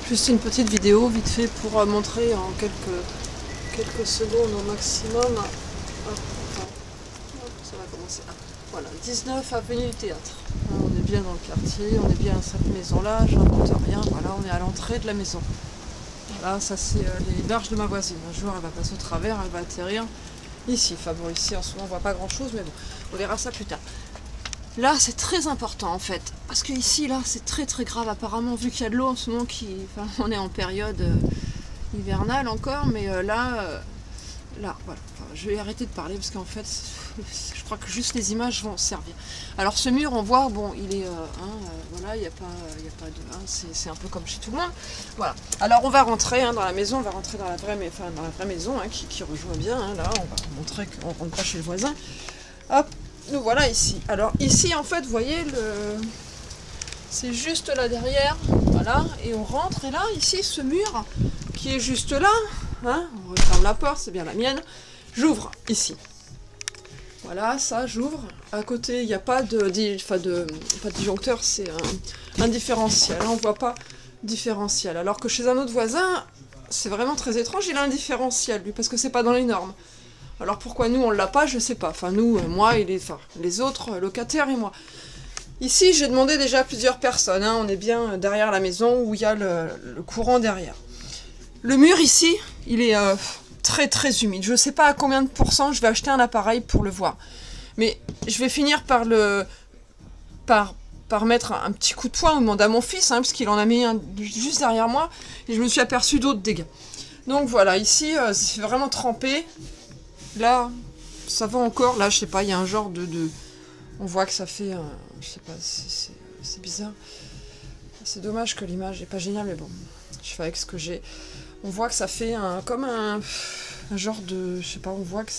Juste une petite vidéo vite fait pour montrer en quelques secondes au maximum. Hop, attends. Hop, ça va commencer. Ah, voilà, 19 avenue du Théâtre. On est bien dans le quartier, on est bien à cette maison-là, je raconte rien. Voilà, on est à l'entrée de la maison. Voilà, ça c'est les marches de ma voisine. Un jour elle va passer au travers, elle va atterrir ici. Enfin bon, ici en ce moment on voit pas grand-chose, mais bon, on verra ça plus tard. Là, c'est très important en fait, parce que ici, là, c'est très très grave apparemment, vu qu'il y a de l'eau en ce moment, enfin, on est en période hivernale encore, mais là, voilà. Enfin, je vais arrêter de parler parce qu'en fait, je crois que juste les images vont servir. Alors ce mur, on voit, bon, il est, voilà, il n'y a pas de, c'est un peu comme chez tout le monde. Voilà. Alors on va rentrer dans la maison, on va rentrer dans la vraie, dans la vraie maison, qui rejoint bien. Là, on va montrer qu'on rentre pas chez le voisin. Hop. Nous voilà ici. Alors ici en fait vous voyez c'est juste là derrière, voilà, et on rentre et là ici ce mur qui est juste là, on referme la porte, c'est bien la mienne, j'ouvre ici. Voilà, ça j'ouvre. À côté il n'y a pas de disjoncteur, c'est un différentiel, on voit pas différentiel. Alors que chez un autre voisin, c'est vraiment très étrange, il a un différentiel lui parce que c'est pas dans les normes. Alors pourquoi nous on l'a pas, je sais pas. Enfin nous, moi et les autres locataires et moi. Ici j'ai demandé déjà à plusieurs personnes. On est bien derrière la maison où il y a le courant derrière. Le mur ici, il est très très humide. Je sais pas à combien de pourcents. Je vais acheter un appareil pour le voir. Mais je vais finir par mettre un petit coup de poing au demander à mon fils, parce qu'il en a mis un juste derrière moi. Et je me suis aperçu d'autres dégâts. Donc voilà, ici c'est vraiment trempé. Là, ça va encore. Là, je sais pas, il y a un genre de... On voit que ça fait... je sais pas, c'est bizarre. C'est dommage que l'image n'est pas géniale, mais bon, je fais avec ce que j'ai. On voit que ça fait comme un genre de... Je sais pas, on voit que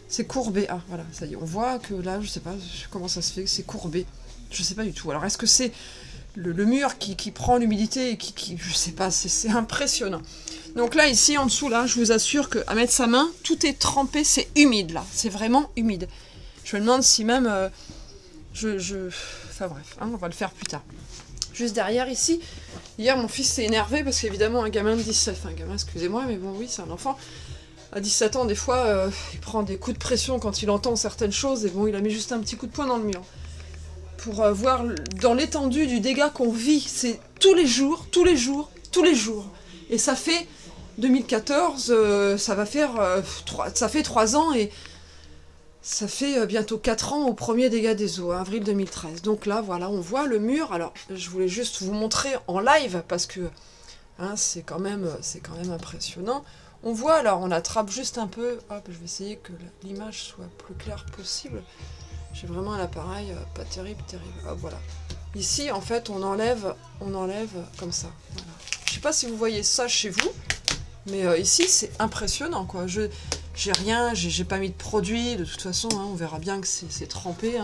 c'est courbé. Ah, voilà, ça y est. On voit que là, je sais pas comment ça se fait, que c'est courbé. Je sais pas du tout. Alors, est-ce que c'est le mur qui prend l'humidité et qui... Je sais pas, c'est impressionnant. Donc là, ici, en dessous, là, je vous assure qu'à mettre sa main, tout est trempé, c'est humide, là. C'est vraiment humide. Je me demande si même... Enfin bref, on va le faire plus tard. Juste derrière, ici, hier, mon fils s'est énervé parce qu'évidemment, un gamin de 17... Enfin, un gamin, excusez-moi, mais bon, oui, c'est un enfant. À 17 ans, des fois, il prend des coups de pression quand il entend certaines choses. Et bon, il a mis juste un petit coup de poing dans le mur. Pour voir dans l'étendue du dégât qu'on vit. C'est tous les jours. Et ça fait... 2014, ça fait 3 ans et ça fait bientôt 4 ans au premier dégât des eaux, avril 2013. Donc là, voilà, on voit le mur. Alors, je voulais juste vous montrer en live parce que c'est quand même impressionnant. On voit, alors on attrape juste un peu. Hop, je vais essayer que l'image soit plus claire possible. J'ai vraiment un appareil pas terrible. Hop, voilà. Ici, en fait, on enlève comme ça. Voilà. Je sais pas si vous voyez ça chez vous. Mais ici, c'est impressionnant, quoi. J'ai rien, j'ai pas mis de produit, de toute façon, on verra bien que c'est trempé.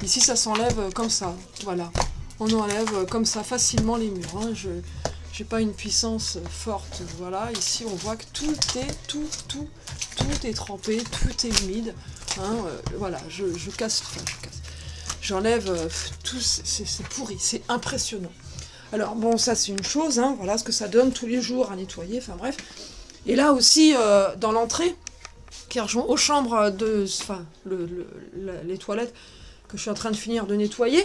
Ici, ça s'enlève comme ça, voilà. On enlève comme ça facilement les murs. J'ai pas une puissance forte, voilà. Ici, on voit que tout est trempé, tout est humide. Voilà, je casse. J'enlève tout, c'est pourri, c'est impressionnant. Alors bon, ça c'est une chose, voilà ce que ça donne tous les jours à nettoyer, enfin bref. Et là aussi, dans l'entrée, qui rejoint aux chambres les toilettes que je suis en train de finir de nettoyer,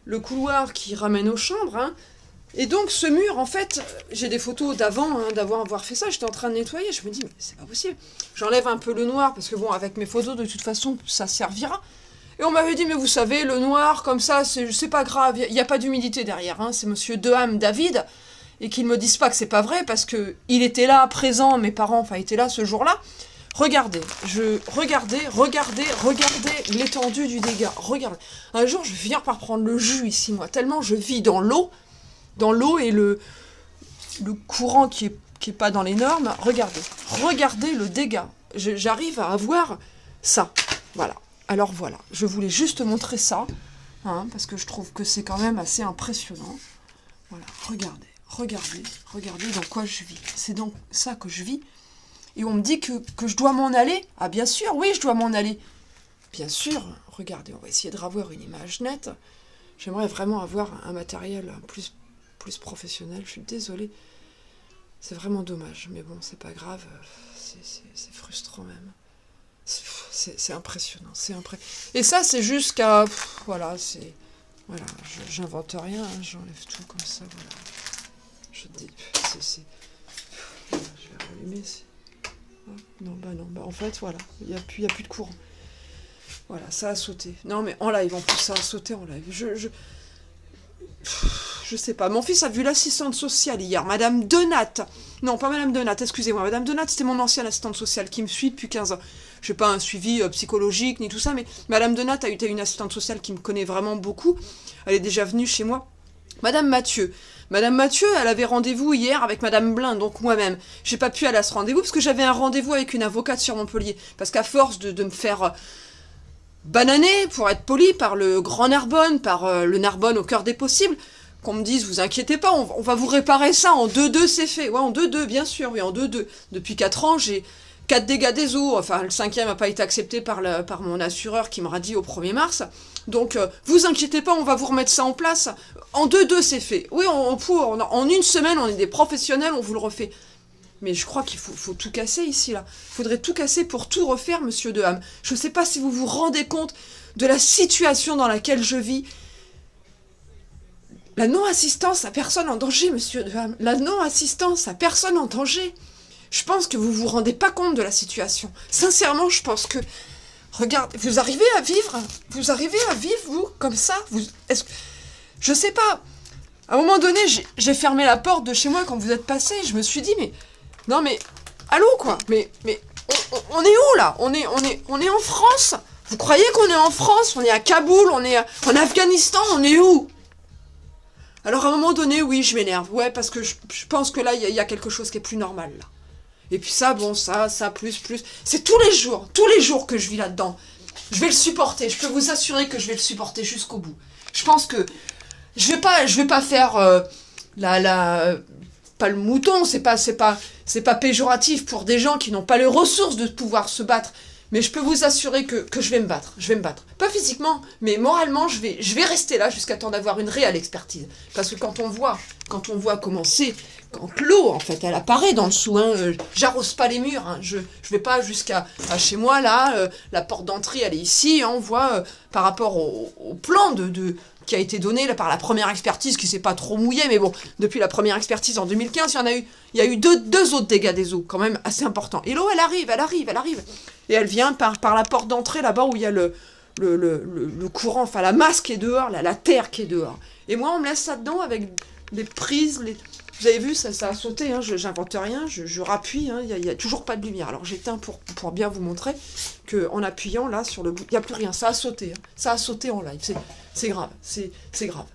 le couloir qui ramène aux chambres, et donc ce mur, en fait, j'ai des photos d'avant, d'avoir fait ça, j'étais en train de nettoyer, je me dis, mais c'est pas possible. J'enlève un peu le noir, parce que bon, avec mes photos, de toute façon, ça servira. Et on m'avait dit, mais vous savez, le noir, comme ça, c'est pas grave, il n'y a pas d'humidité derrière. C'est monsieur Deham David, et qu'ils me disent pas que c'est pas vrai, parce que il était là, présent, mes parents, étaient là ce jour-là. Regardez l'étendue du dégât. Regardez. Un jour, je vais finir par prendre le jus ici, moi, tellement je vis dans l'eau et le courant qui est pas dans les normes. Regardez le dégât. J'arrive à avoir ça, voilà. Alors voilà, je voulais juste montrer ça, parce que je trouve que c'est quand même assez impressionnant. Voilà, regardez dans quoi je vis. C'est donc ça que je vis. Et on me dit que je dois m'en aller. Ah bien sûr, oui, je dois m'en aller. Bien sûr, regardez, on va essayer de revoir une image nette. J'aimerais vraiment avoir un matériel plus plus professionnel. Je suis désolée. C'est vraiment dommage. Mais bon, c'est pas grave. C'est frustrant même. C'est impressionnant. Et ça, c'est jusqu'à... Voilà, c'est... Voilà, j'invente rien. Hein, j'enlève tout comme ça. Voilà. Je dis... Voilà, je vais rallumer. Non, en fait, voilà. Il n'y a plus de courant. Voilà, ça a sauté. Non, mais en live, en plus, ça a sauté en live. Je sais pas. Mon fils a vu l'assistante sociale hier, Madame Donat. Non, pas Madame Donat, excusez-moi. Madame Donat, c'était mon ancienne assistante sociale qui me suit depuis 15 ans. Je n'ai pas un suivi psychologique ni tout ça, mais Madame Donat a été une assistante sociale qui me connaît vraiment beaucoup. Elle est déjà venue chez moi. Madame Mathieu, elle avait rendez-vous hier avec Madame Blin, donc moi-même. J'ai pas pu aller à ce rendez-vous parce que j'avais un rendez-vous avec une avocate sur Montpellier. Parce qu'à force de me faire... banané, pour être poli, par le Grand Narbonne, par le Narbonne au cœur des possibles, qu'on me dise, vous inquiétez pas, on va vous réparer ça, en 2-2 c'est fait. Ouais, en 2-2, bien sûr, oui, en 2-2. Depuis 4 ans, j'ai 4 dégâts des eaux, enfin, le 5e n'a pas été accepté par mon assureur qui m'aura dit au 1er mars. Donc, vous inquiétez pas, on va vous remettre ça en place. En 2-2 c'est fait. Oui, en une semaine, on est des professionnels, on vous le refait. Mais je crois qu'il faut tout casser ici, là. Il faudrait tout casser pour tout refaire, monsieur Deham. Je ne sais pas si vous vous rendez compte de la situation dans laquelle je vis. La non-assistance à personne en danger, monsieur Deham. La non-assistance à personne en danger. Je pense que vous vous rendez pas compte de la situation. Sincèrement, je pense que... Regarde, vous arrivez à vivre, vous, comme ça je sais pas. À un moment donné, j'ai fermé la porte de chez moi quand vous êtes passé. Je me suis dit, mais... Non mais, allô quoi, mais on est où là on est en France. Vous croyez qu'on est en France? On est à Kaboul, on est en Afghanistan, on est où? Alors à un moment donné, oui, je m'énerve, ouais, parce que je pense que là, il y a quelque chose qui est plus normal là. Et puis ça, bon, ça, plus, c'est tous les jours que je vis là-dedans. Je vais le supporter, je peux vous assurer que je vais le supporter jusqu'au bout. Je pense que je vais pas faire pas le mouton, c'est pas péjoratif pour des gens qui n'ont pas les ressources de pouvoir se battre, mais je peux vous assurer que je vais me battre, Pas physiquement, mais moralement, je vais rester là jusqu'à temps d'avoir une réelle expertise. Parce que quand on voit comment c'est, quand l'eau, en fait, elle apparaît dans le sous, j'arrose pas les murs, je vais pas jusqu'à chez moi, là, la porte d'entrée, elle est ici, on voit, par rapport au plan qui a été donné là, par la première expertise, qui s'est pas trop mouillée, mais bon, depuis la première expertise en 2015, il y a eu deux autres dégâts des eaux, quand même assez importants. Et l'eau, elle arrive, et elle vient par la porte d'entrée, là-bas, où il y a le courant, enfin la masse qui est dehors, la terre qui est dehors. Et moi, on me laisse ça dedans avec des prises, vous avez vu, ça a sauté, j'invente rien, je rappuie, il y a toujours pas de lumière. Alors j'éteins pour bien vous montrer qu'en appuyant là sur le bout, il n'y a plus rien, ça a sauté en live, c'est grave, c'est grave.